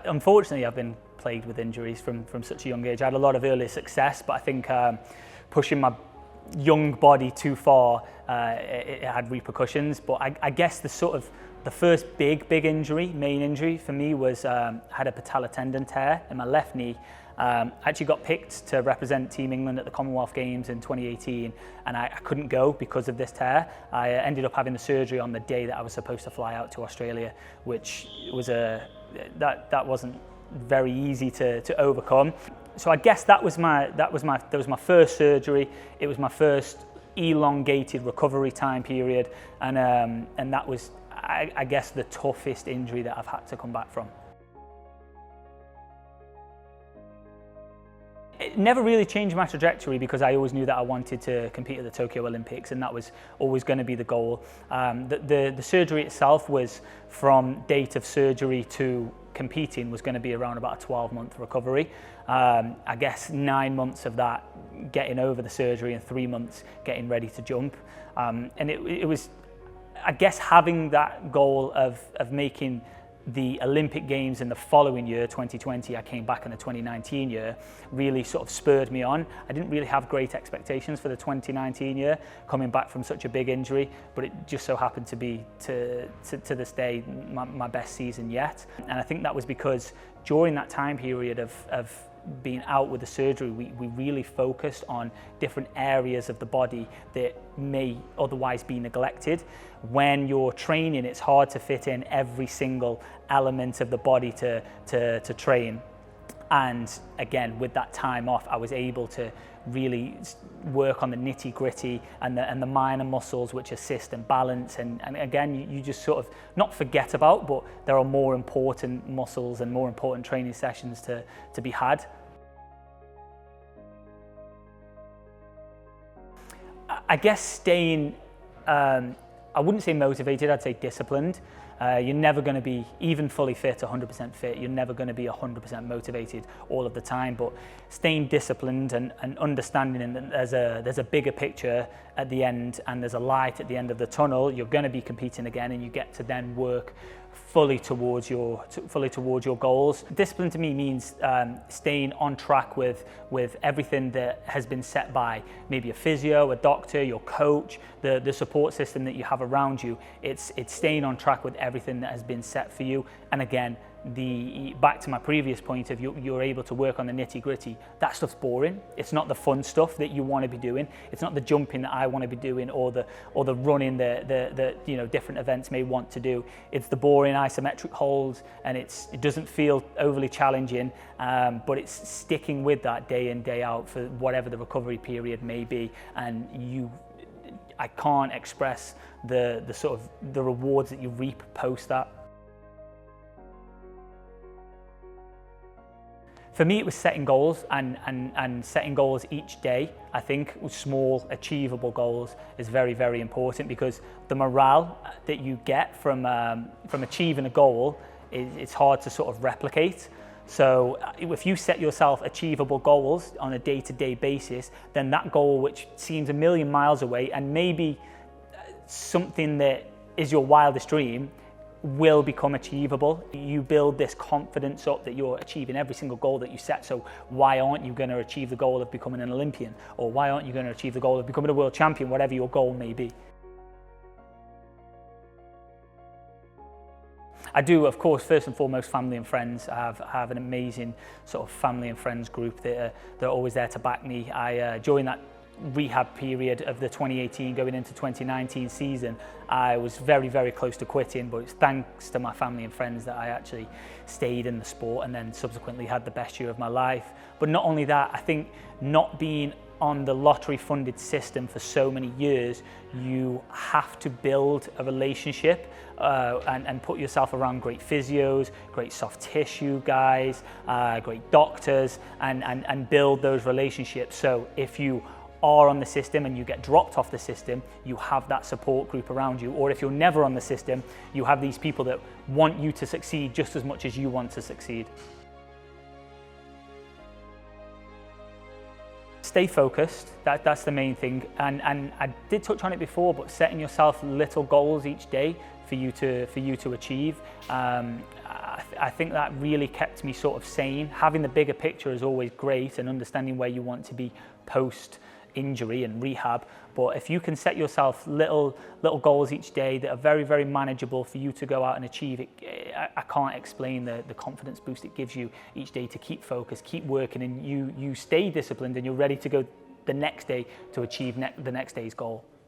Unfortunately, I've been plagued with injuries from such a young age. I had a lot of early success, but I think pushing my young body too far, it had repercussions. But I guess the first big main injury for me was I had a patellar tendon tear in my left knee. I actually got picked to represent Team England at the Commonwealth Games in 2018, and I couldn't go because of this tear. I ended up having the surgery on the day that I was supposed to fly out to Australia, which was that wasn't very easy to overcome. So I guess that was my first surgery. It was my first elongated recovery time period, and that was, I guess, the toughest injury that I've had to come back from. It never really changed my trajectory because I always knew that I wanted to compete at the Tokyo Olympics, and that was always going to be the goal. The surgery itself was, from date of surgery to competing, was going to be around about a 12-month recovery. I guess 9 months of that getting over the surgery and 3 months getting ready to jump. And it was, I guess, having that goal of making the Olympic Games in the following year, 2020, I came back in the 2019 year, really sort of spurred me on. I didn't really have great expectations for the 2019 year, coming back from such a big injury, but it just so happened to be, to this day, my best season yet. And I think that was because during that time period of being out with the surgery, we really focused on different areas of the body that may otherwise be neglected. When you're training, it's hard to fit in every single element of the body to train. And again, with that time off, I was able to really work on the nitty-gritty and the minor muscles which assist and balance. And again, you just sort of not forget about, but there are more important muscles and more important training sessions to be had. I guess staying, I wouldn't say motivated, I'd say disciplined. You're never going to be even fully fit, 100% fit. You're never going to be 100% motivated all of the time, but staying disciplined and understanding that there's a bigger picture at the end and there's a light at the end of the tunnel. You're going to be competing again, and you get to then work fully towards your goals. Discipline to me means staying on track with everything that has been set by maybe a physio, a doctor, your coach, the support system that you have around you. It's staying on track with everything that has been set for you. And again, back to my previous point of you're able to work on the nitty-gritty. That stuff's boring. It's not the fun stuff that you want to be doing. It's not the jumping that I want to be doing, or the running that different events may want to do. It's the boring isometric holds, and it doesn't feel overly challenging, but it's sticking with that day in, day out for whatever the recovery period may be. And I can't express the rewards that you reap post that. For me, it was setting goals and setting goals each day. I think small, achievable goals is very, very important, because the morale that you get from achieving a goal it's hard to sort of replicate. So if you set yourself achievable goals on a day-to-day basis, then that goal, which seems a million miles away and maybe something that is your wildest dream, will become achievable. You build this confidence up that you're achieving every single goal that you set. So why aren't you going to achieve the goal of becoming an Olympian? Or why aren't you going to achieve the goal of becoming a world champion, whatever your goal may be? I do, of course, first and foremost, family and friends. I have an amazing sort of family and friends group that are always there to back me. During that rehab period of the 2018 going into 2019 season, I was very, very close to quitting, but it's thanks to my family and friends that I actually stayed in the sport and then subsequently had the best year of my life. But not only that, I think not being on the lottery funded system for so many years, you have to build a relationship and put yourself around great physios, great soft tissue guys, great doctors, and build those relationships. So if you are on the system and you get dropped off the system, you have that support group around you. Or if you're never on the system, you have these people that want you to succeed just as much as you want to succeed. Stay focused, that's the main thing. And I did touch on it before, but setting yourself little goals each day for you to achieve. I think that really kept me sort of sane. Having the bigger picture is always great, and understanding where you want to be post injury and rehab, but if you can set yourself little goals each day that are very, very manageable for you to go out and achieve it, I can't explain the confidence boost it gives you each day to keep focused, keep working, and you stay disciplined, and you're ready to go the next day to achieve the next day's goal.